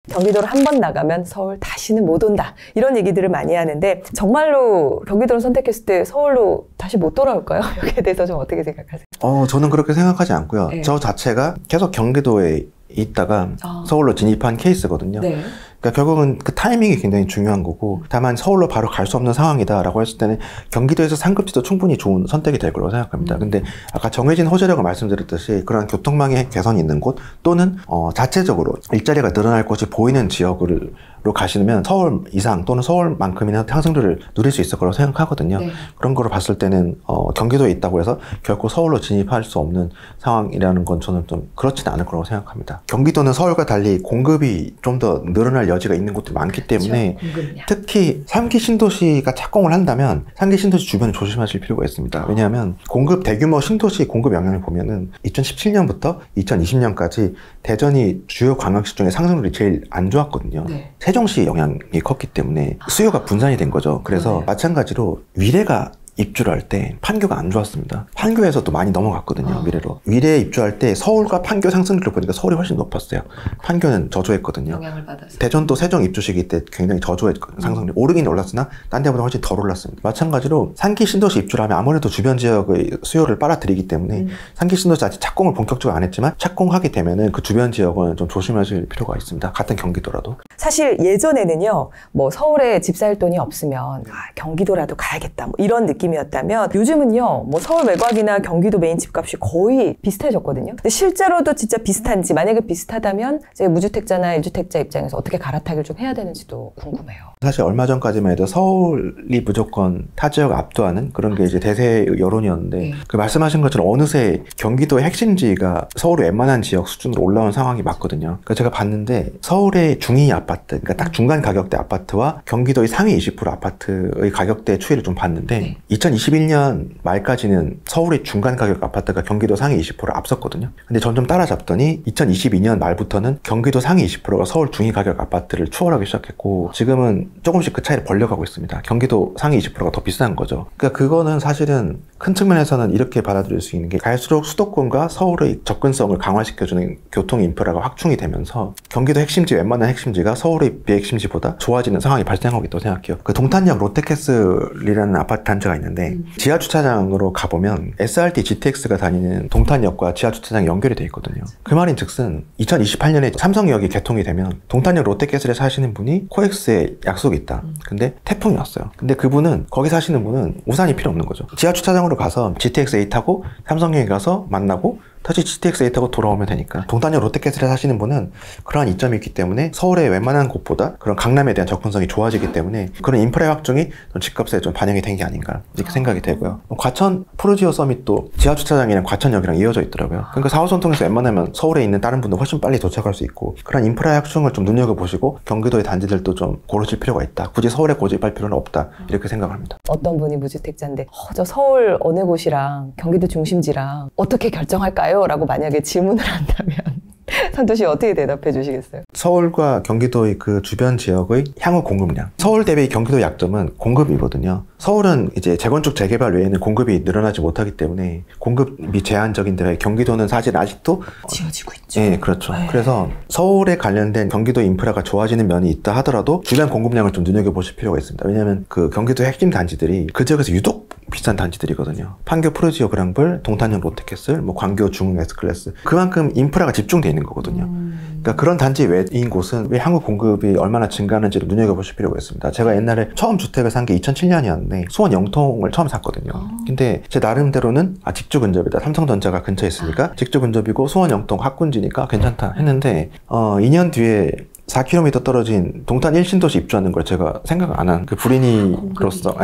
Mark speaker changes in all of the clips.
Speaker 1: 경기도를 한 번 나가면 서울 다시는 못 온다. 이런 얘기들을 많이 하는데 정말로 경기도를 선택했을 때 서울로 다시 못 돌아올까요? 여기에 대해서 좀 어떻게 생각하세요?
Speaker 2: 저는 그렇게 생각하지 않고요. 네. 저 자체가 계속 경기도에 있다가 서울로 진입한 케이스거든요. 네. 그러니까 결국은 그 타이밍이 굉장히 중요한 거고, 다만 서울로 바로 갈 수 없는 상황이다라고 했을 때는 경기도에서 상급지도 충분히 좋은 선택이 될 거라고 생각합니다. 근데 아까 정해진 호재라고 말씀드렸듯이 그런 교통망의 개선이 있는 곳 또는 자체적으로 일자리가 늘어날 것이 보이는 지역으로 가시면 서울 이상 또는 서울만큼이나 상승률을 누릴 수 있을 거라고 생각하거든요. 네. 그런 거로 봤을 때는 경기도에 있다고 해서 결코 서울로 진입할 수 없는 상황이라는 건 저는 좀 그렇지는 않을 거라고 생각합니다. 경기도는 서울과 달리 공급이 좀 더 늘어날 여지가 있는 곳들이 많기 때문에, 그렇죠. 특히 3기 신도시가 착공을 한다면 3기 신도시 주변을 조심하실 필요가 있습니다. 왜냐하면 대규모 신도시 공급 영향을 보면은 2017년부터 2020년까지 대전이 주요 관광시 중에 상승률이 제일 안 좋았거든요. 네. 세종시 영향이 컸기 때문에 수요가 분산이 된 거죠. 그래서 마찬가지로 위례가 입주를 할 때 판교가 안 좋았습니다. 판교에서도 많이 넘어갔거든요. 위례로. 위례에 입주할 때 서울과 판교 상승률을 보니까 서울이 훨씬 높았어요. 판교는 저조했거든요. 영향을 받아서. 대전도 세종 입주 시기 때 굉장히 저조했거든요. 상승률이 오르긴 올랐으나 딴 데보다 훨씬 덜 올랐습니다. 마찬가지로 3기 신도시 입주를 하면 아무래도 주변 지역의 수요를 빨아들이기 때문에 3기 신도시 아직 착공을 본격적으로 안 했지만 착공하게 되면은 그 주변 지역은 좀 조심하실 필요가 있습니다. 같은 경기도라도.
Speaker 1: 사실 예전에는요, 뭐 서울에 집 살 돈이 없으면 경기도라도 가야겠다, 뭐 이런 느낌이었다면 요즘은요, 뭐 서울 외곽이나 경기도 메인 집값이 거의 비슷해졌거든요. 근데 실제로도 진짜 비슷한지, 만약에 비슷하다면 이제 무주택자나 1주택자 입장에서 어떻게 갈아타기를 좀 해야 되는지도 궁금해요.
Speaker 2: 사실 얼마 전까지만 해도 서울이 무조건 타 지역 압도하는 그런 게 이제 대세 여론이었는데, 네. 그 말씀하신 것처럼 어느새 경기도의 핵심지가 서울의 웬만한 지역 수준으로 올라온 상황이 맞거든요. 그러니까 제가 봤는데 서울의 중위 아파트, 그러니까 딱 중간 가격대 아파트와 경기도의 상위 20% 아파트의 가격대 추이를 좀 봤는데, 네. 2021년 말까지는 서울의 중간 가격 아파트가 경기도 상위 20%를 앞섰거든요. 근데 점점 따라잡더니 2022년 말부터는 경기도 상위 20%가 서울 중위 가격 아파트를 추월하기 시작했고, 지금은 조금씩 그 차이를 벌려가고 있습니다. 경기도 상위 20%가 더 비싼 거죠. 그러니까 그거는 사실은 큰 측면에서는 이렇게 받아들일 수 있는 게, 갈수록 수도권과 서울의 접근성을 강화시켜주는 교통 인프라가 확충이 되면서 경기도 핵심지, 웬만한 핵심지가 서울의 비핵심지보다 좋아지는 상황이 발생하고 있다고 생각해요. 그 동탄역 롯데캐슬이라는 아파트 단지가 있는데 지하주차장으로 가보면 SRT GTX가 다니는 동탄역과 지하주차장이 연결이 돼 있거든요. 그 말인 즉슨 2028년에 삼성역이 개통이 되면 동탄역 롯데캐슬에 사시는 분이 코엑스에 약속이 있다. 근데 태풍이 왔어요. 근데 그분은, 거기 사시는 분은 우산이 필요 없는 거죠. 지하주차장으로 가서 GTX-A 타고 삼성역에 가서 만나고 다시 GTX-A 타고 돌아오면 되니까. 동탄역 롯데캐슬에 사시는 분은 그러한 이점이 있기 때문에 서울의 웬만한 곳보다 그런 강남에 대한 접근성이 좋아지기 때문에 그런 인프라의 확충이 집값에 좀 반영이 된 게 아닌가 이렇게 생각이 되고요. 과천 푸르지오 서밋도 지하주차장이랑 과천역이랑 이어져 있더라고요. 그러니까 4호선 통해서 웬만하면 서울에 있는 다른 분도 훨씬 빨리 도착할 수 있고, 그런 인프라의 확충을 좀 눈여겨보시고 경기도의 단지들도 좀 고르실 필요가 있다. 굳이 서울에 고집할 필요는 없다. 이렇게 생각합니다.
Speaker 1: 어떤 분이 무주택자인데 저 서울 어느 곳이랑 경기도 중심지랑 어떻게 결정할까요? 라고 만약에 질문을 한다면 선두 씨 어떻게 대답해 주시겠어요?
Speaker 2: 서울과 경기도의 그 주변 지역의 향후 공급량. 서울 대비 경기도의 약점은 공급이거든요. 서울은 이제 재건축 재개발 외에는 공급이 늘어나지 못하기 때문에 공급이 제한적인데, 경기도는 사실 아직도
Speaker 1: 지어지고 있죠.
Speaker 2: 네, 그렇죠. 네. 그래서 서울에 관련된 경기도 인프라가 좋아지는 면이 있다 하더라도 주변 공급량을 좀 눈여겨보실 필요가 있습니다. 왜냐하면 그 경기도 핵심 단지들이 그 지역에서 유독 비싼 단지들이거든요. 판교 푸르지오 그랑블, 동탄역 롯데캐슬, 뭐 광교 중흥 S클래스. 그만큼 인프라가 집중돼 있는 거거든요. 그러니까 그런 단지 외인 곳은 왜 향후 공급이 얼마나 증가하는지를 눈여겨보실 필요가 있습니다. 제가 옛날에 처음 주택을 산 게 2007년이었는데 수원 영통을 처음 샀거든요. 근데 제 나름대로는 직주 근접이다. 삼성전자가 근처에 있으니까 직주 근접이고 수원 영통 학군지니까 괜찮다 했는데 2년 뒤에 4km 떨어진 동탄 1신도시 입주하는 걸 제가 생각 안 한 그 불인이로서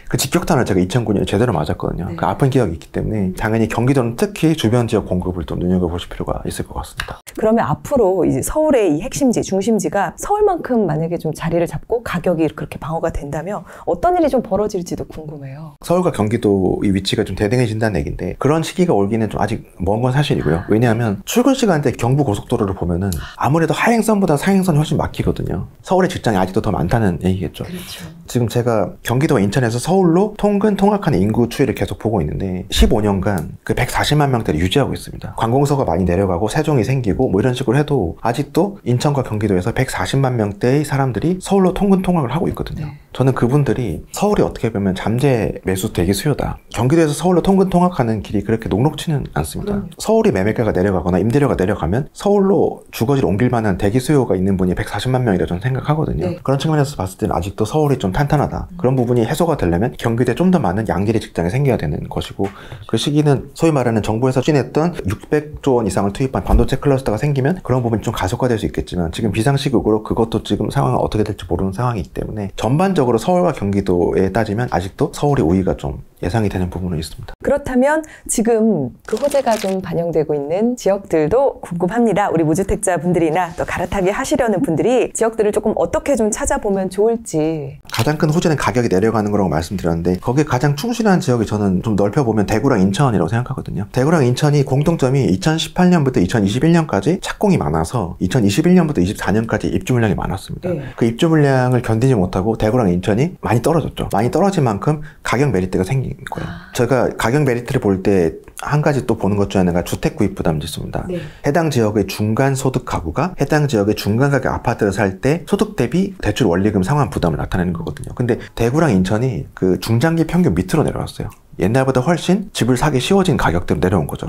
Speaker 2: 그 직격탄을 제가 2009년에 제대로 맞았거든요. 네. 그 아픈 기억이 있기 때문에 당연히 경기도는 특히 주변 지역 공급을 좀 눈여겨보실 필요가 있을 것 같습니다.
Speaker 1: 그러면 앞으로 이제 서울의 이 핵심지, 중심지가 서울만큼 만약에 좀 자리를 잡고 가격이 그렇게 방어가 된다면 어떤 일이 좀 벌어질지도 궁금해요.
Speaker 2: 서울과 경기도의 위치가 좀 대등해진다는 얘기인데, 그런 시기가 올기는 좀 아직 먼 건 사실이고요. 왜냐하면 출근 시간대 경부고속도로를 보면은 아무래도 하행선보다 상행선이 훨씬 막히거든요. 서울의 직장이 아직도 더 많다는 얘기겠죠.
Speaker 1: 그렇죠.
Speaker 2: 지금 제가 경기도와 인천에서 서울로 통근 통학하는 인구 추이를 계속 보고 있는데 15년간 그 140만 명대를 유지하고 있습니다. 관공서가 많이 내려가고 세종이 생기고 뭐 이런 식으로 해도 아직도 인천과 경기도에서 140만 명대의 사람들이 서울로 통근 통학을 하고 있거든요. 저는 그분들이 서울이 어떻게 보면 잠재 매수 대기 수요다. 경기도에서 서울로 통근 통학하는 길이 그렇게 녹록지는 않습니다. 서울이 매매가가 내려가거나 임대료가 내려가면 서울로 주거지를 옮길 만한 대기 수요가 있는 분이 140만 명이라 저는 생각하거든요. 그런 측면에서 봤을 때는 아직도 서울이 좀 탄탄하다. 그런 부분이 해소가 되려면 경기도에 좀 더 많은 양질의 직장이 생겨야 되는 것이고, 그 시기는 소위 말하는 정부에서 추진했던 600조 원 이상을 투입한 반도체 클러스터가 생기면 그런 부분이 좀 가속화될 수 있겠지만, 지금 비상시국으로 그것도 지금 상황은 어떻게 될지 모르는 상황이기 때문에 전반적으로 서울과 경기도에 따지면 아직도 서울의 우위가 좀 예상이 되는 부분은 있습니다.
Speaker 1: 그렇다면 지금 그 호재가 좀 반영되고 있는 지역들도 궁금합니다. 우리 무주택자 분들이나 또 갈아타기 하시려는 분들이 지역들을 조금 어떻게 좀 찾아보면 좋을지.
Speaker 2: 가장 큰 호재는 가격이 내려가는 거라고 말씀드렸는데, 거기에 가장 충실한 지역이 저는 좀 넓혀보면 대구랑 인천이라고 생각하거든요. 대구랑 인천이 공통점이 2018년부터 2021년까지 착공이 많아서 2021년부터 24년까지 입주 물량이 많았습니다. 그 입주 물량을 견디지 못하고 대구랑 인천이 많이 떨어졌죠. 많이 떨어진 만큼 가격 메리트가 생긴 거예요. 제가 가격 메리트를 볼 때 한 가지 또 보는 것 중 하나가 주택 구입 부담 지수입니다. 해당 지역의 중간 소득 가구가 해당 지역의 중간 가격 아파트를 살 때 소득 대비 대출 원리금 상환 부담을 나타내는 거거든요. 근데 대구랑 인천이 그 중장기 평균 밑으로 내려왔어요. 옛날보다 훨씬 집을 사기 쉬워진 가격대로 내려온 거죠.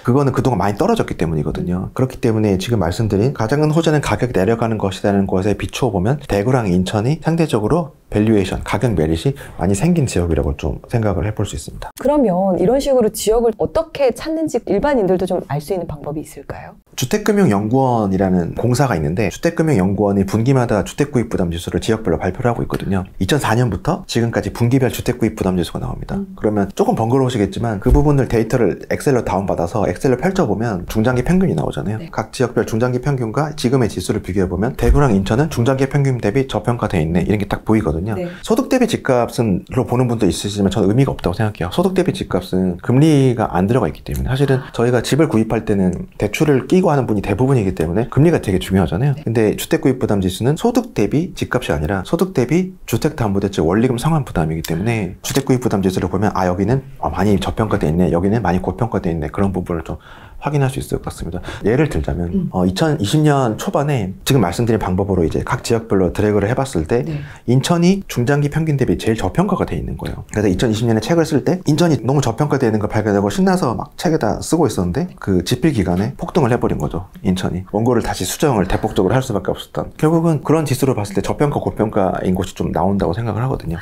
Speaker 2: 그거는 그동안 많이 떨어졌기 때문이거든요. 그렇기 때문에 지금 말씀드린 가장 큰 호재는 가격이 내려가는 것이라는 것에 비추어 보면 대구랑 인천이 상대적으로 밸류에이션, 가격 메릿이 많이 생긴 지역이라고 좀 생각을 해볼 수 있습니다.
Speaker 1: 그러면 이런 식으로 지역을 어떻게 찾는지 일반인들도 좀 알 수 있는 방법이 있을까요?
Speaker 2: 주택금융연구원이라는 공사가 있는데, 주택금융연구원이 분기마다 주택구입부담지수를 지역별로 발표를 하고 있거든요. 2004년부터 지금까지 분기별 주택구입부담지수가 나옵니다. 그러면 조금 번거로우시겠지만 그 부분을 데이터를 엑셀로 다운받아서 엑셀로 펼쳐보면 중장기 평균이 나오잖아요. 각 지역별 중장기 평균과 지금의 지수를 비교해보면 대구랑 인천은 중장기 평균 대비 저평가되어 있네, 이런 게 딱 보이거든요. 소득 대비 집값으로 보는 분도 있으시지만 저는 의미가 없다고 생각해요. 소득 대비 집값은 금리가 안 들어가 있기 때문에, 사실은 저희가 집을 구입할 때는 대출을 끼고 하는 분이 대부분이기 때문에 금리가 되게 중요하잖아요. 근데 주택구입부담지수는 소득 대비 집값이 아니라 소득 대비 주택담보대출 원리금 상환 부담이기 때문에, 주택구입부담지수를 보면 아, 여기는 많이 저평가되어 있네, 여기는 많이 고평가되어 있네, 그런 부분을 좀 확인할 수 있을 것 같습니다. 예를 들자면 2020년 초반에 지금 말씀드린 방법으로 이제 각 지역별로 드래그를 해봤을 때 인천이 중장기 평균 대비 제일 저평가가 돼 있는 거예요. 그래서 2020년에 책을 쓸 때 인천이 너무 저평가되어 있는 걸 발견하고 신나서 막 책에다 쓰고 있었는데, 그 집필 기간에 폭등을 해버린 거죠. 인천이 원고를 다시 수정을 대폭적으로 할 수밖에 없었던, 결국은 그런 지수로 봤을 때 저평가 고평가인 곳이 좀 나온다고 생각을 하거든요.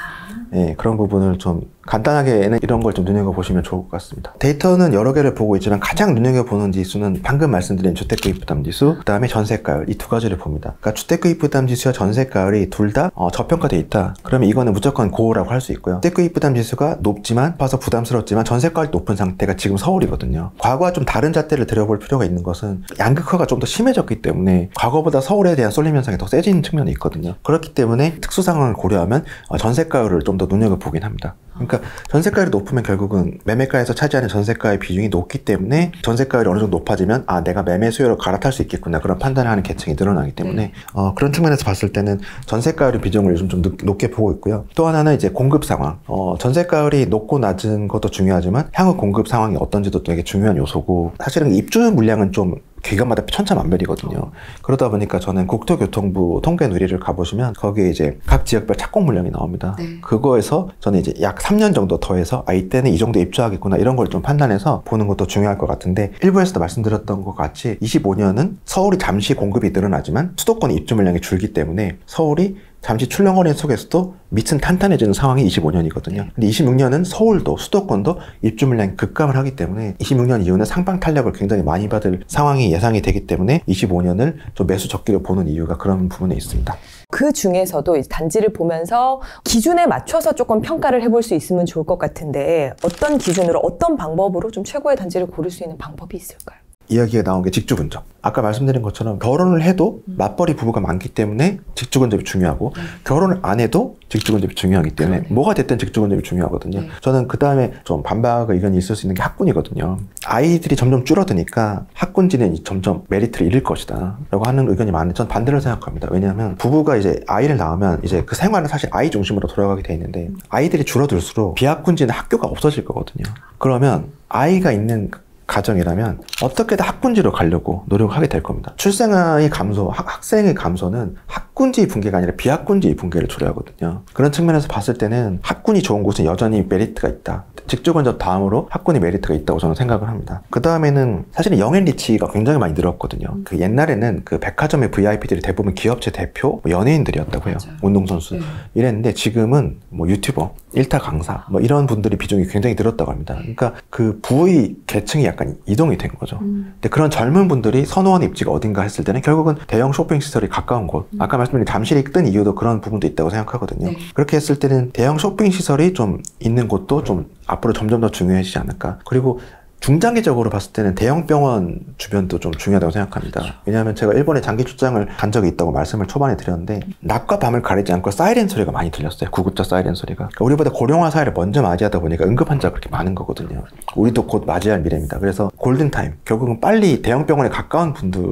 Speaker 2: 예, 그런 부분을 좀 간단하게는 이런 걸 좀 눈여겨보시면 좋을 것 같습니다. 데이터는 여러 개를 보고 있지만 가장 눈여겨보는 지수는 방금 말씀드린 주택구입부담지수, 그 다음에 전세가율, 이 두 가지를 봅니다. 그러니까 주택구입부담지수와 전세가율이 둘 다 저평가되어 있다. 그러면 이거는 무조건 고라고 할 수 있고요. 주택구입부담지수가 높지만, 봐서 부담스럽지만 전세가율이 높은 상태가 지금 서울이거든요. 과거와 좀 다른 잣대를 들여볼 필요가 있는 것은 양극화가 좀 더 심해졌기 때문에 과거보다 서울에 대한 쏠림 현상이 더 세진 측면이 있거든요. 그렇기 때문에 특수 상황을 고려하면 전세가율을 좀 더 눈여겨보긴 합니다. 그러니까 전세가율이 높으면 결국은 매매가에서 차지하는 전세가의 비중이 높기 때문에, 전세가율이 어느 정도 높아지면 아, 내가 매매 수요로 갈아탈 수 있겠구나, 그런 판단을 하는 계층이 늘어나기 때문에 그런 측면에서 봤을 때는 전세가율의 비중을 요즘 좀 높게 보고 있고요. 또 하나는 이제 공급 상황. 전세가율이 높고 낮은 것도 중요하지만 향후 공급 상황이 어떤지도 되게 중요한 요소고, 사실은 입주 물량은 좀 기간마다 천차만별이거든요. 그러다 보니까 저는 국토교통부 통계 누리를 가보시면 거기에 이제 각 지역별 착공 물량이 나옵니다. 그거에서 저는 이제 약 3년 정도 더해서 이때는 이 정도 입주하겠구나, 이런 걸 좀 판단해서 보는 것도 중요할 것 같은데, 일부에서도 말씀드렸던 것 같이 25년은 서울이 잠시 공급이 늘어나지만 수도권 입주 물량이 줄기 때문에 서울이 잠시 출렁거리는 속에서도 밑은 탄탄해지는 상황이 25년이거든요. 근데 26년은 서울도 수도권도 입주 물량이 급감을 하기 때문에 26년 이후는 상방 탄력을 굉장히 많이 받을 상황이 예상이 되기 때문에 25년을 좀 매수 적기로 보는 이유가 그런 부분에 있습니다.
Speaker 1: 그 중에서도 단지를 보면서 기준에 맞춰서 조금 평가를 해볼 수 있으면 좋을 것 같은데, 어떤 기준으로, 어떤 방법으로 좀 최고의 단지를 고를 수 있는 방법이 있을까요?
Speaker 2: 이야기가 나온 게 직주근접. 아까 말씀드린 것처럼 결혼을 해도 맞벌이 부부가 많기 때문에 직주근접이 중요하고 결혼을 안 해도 직주근접이 중요하기 때문에 뭐가 됐든 직주근접이 중요하거든요. 저는 그 다음에 좀 반박의 의견이 있을 수 있는 게 학군이거든요. 아이들이 점점 줄어드니까 학군지는 점점 메리트를 잃을 것이다 라고 하는 의견이 많은데 전 반대로 생각합니다. 왜냐하면 부부가 이제 아이를 낳으면 이제 그 생활은 사실 아이 중심으로 돌아가게 돼 있는데 아이들이 줄어들수록 비학군지는 학교가 없어질 거거든요. 그러면 아이가 있는 가정이라면 어떻게든 학군지로 가려고 노력하게 될 겁니다. 출생아의 감소, 학생의 감소는 학군지 붕괴가 아니라 비학군지 붕괴를 초래하거든요. 그런 측면에서 봤을 때는 학군이 좋은 곳은 여전히 메리트가 있다. 직주근접 다음으로 학군이 메리트가 있다고 저는 생각을 합니다. 그 다음에는 사실은 영앤 리치가 굉장히 많이 늘었거든요. 그 옛날에는 그 백화점의 VIP들이 대부분 기업체 대표, 연예인들이었다고 해요. 운동선수. 이랬는데 지금은 뭐 유튜버, 일타 강사, 뭐 이런 분들이 비중이 굉장히 늘었다고 합니다. 그러니까 그 부의 계층이 약간 이동이 된 거죠. 근데 그런 젊은 분들이 선호하는 입지가 어딘가 했을 때는 결국은 대형 쇼핑시설이 가까운 곳, 아까 말씀드린 잠실이 뜬 이유도 그런 부분도 있다고 생각하거든요. 그렇게 했을 때는 대형 쇼핑시설이 좀 있는 곳도 좀 앞으로 점점 더 중요해지지 않을까. 그리고 중장기적으로 봤을 때는 대형 병원 주변도 좀 중요하다고 생각합니다. 왜냐하면 제가 일본에 장기 출장을 간 적이 있다고 말씀을 초반에 드렸는데 낮과 밤을 가리지 않고 사이렌 소리가 많이 들렸어요. 구급차 사이렌 소리가. 그러니까 우리보다 고령화 사회를 먼저 맞이하다 보니까 응급환자가 그렇게 많은 거거든요. 우리도 곧 맞이할 미래입니다. 그래서 골든타임, 결국은 빨리 대형 병원에 가까운 분들,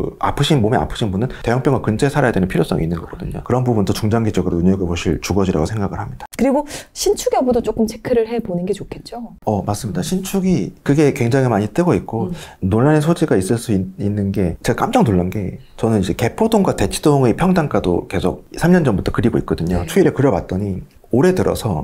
Speaker 2: 몸에 아프신 분은 대형 병원 근처에 살아야 되는 필요성이 있는 거거든요. 그런 부분도 중장기적으로 눈여겨보실 주거지라고 생각을 합니다.
Speaker 1: 그리고 신축 여부도 조금 체크를 해보는 게 좋겠죠?
Speaker 2: 맞습니다. 신축이 그게 굉장히 많이 뜨고 있고 논란의 소지가 있을 수 있는 게 제가 깜짝 놀란 게 저는 이제 개포동과 대치동의 평당가도 계속 3년 전부터 그리고 있거든요. 추이를 그려봤더니 올해 들어서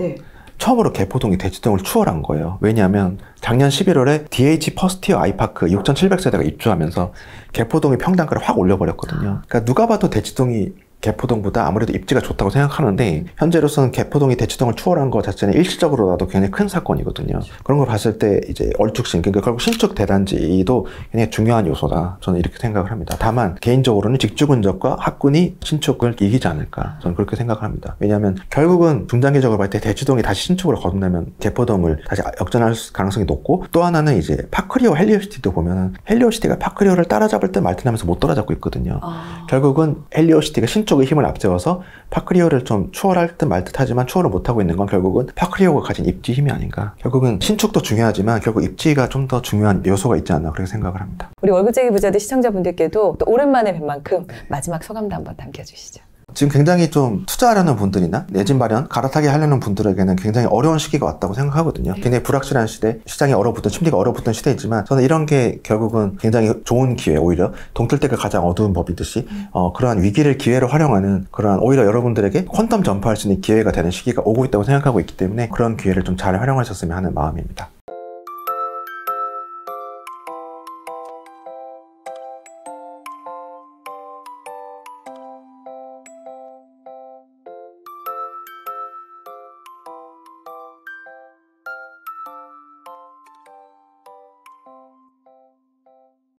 Speaker 2: 처음으로 개포동이 대치동을 추월한 거예요. 왜냐하면 작년 11월에 DH 퍼스티어 아이파크 6,700세대가 입주하면서 개포동의 평당가를 확 올려버렸거든요. 그러니까 누가 봐도 대치동이 개포동보다 아무래도 입지가 좋다고 생각하는데 현재로서는 개포동이 대치동을 추월한 것 자체는 일시적으로라도 굉장히 큰 사건이거든요. 그런 걸 봤을 때 이제 얼죽신, 그러니까 결국 신축 대단지도 굉장히 중요한 요소다. 저는 이렇게 생각을 합니다. 다만 개인적으로는 직주근접과 학군이 신축을 이기지 않을까. 저는 그렇게 생각을 합니다. 왜냐하면 결국은 중장기적으로 봤을 때 대치동이 다시 신축으로 거듭나면 개포동을 다시 역전할 가능성이 높고 또 하나는 이제 파크리오 헬리오시티도 보면은 헬리오시티가 파크리오를 따라잡을 듯 말 듯 하면서 못 따라잡고 있거든요. 결국은 헬리오시티가 쪽의 힘을 앞세워서 파크리오를 좀 추월할 듯 말 듯 하지만 추월을 못하고 있는 건 결국은 파크리오가 가진 입지 힘이 아닌가. 결국은 신축도 중요하지만 결국 입지가 좀 더 중요한 요소가 있지 않나 그렇게 생각을 합니다.
Speaker 1: 우리 월급쟁이 부자들 시청자분들께도 또 오랜만에 뵌 만큼 마지막 소감도 한번 남겨주시죠.
Speaker 2: 지금 굉장히 좀 투자하려는 분들이나 내 집 마련, 갈아타기 하려는 분들에게는 굉장히 어려운 시기가 왔다고 생각하거든요. 굉장히 불확실한 시대, 시장이 얼어붙은, 심리가 얼어붙은 시대이지만 저는 이런 게 결국은 굉장히 좋은 기회, 오히려 동틀 때가 가장 어두운 법이듯이 그러한 위기를 기회로 활용하는 그러한 오히려 여러분들에게 퀀텀 점프할 수 있는 기회가 되는 시기가 오고 있다고 생각하고 있기 때문에 그런 기회를 좀 잘 활용하셨으면 하는 마음입니다.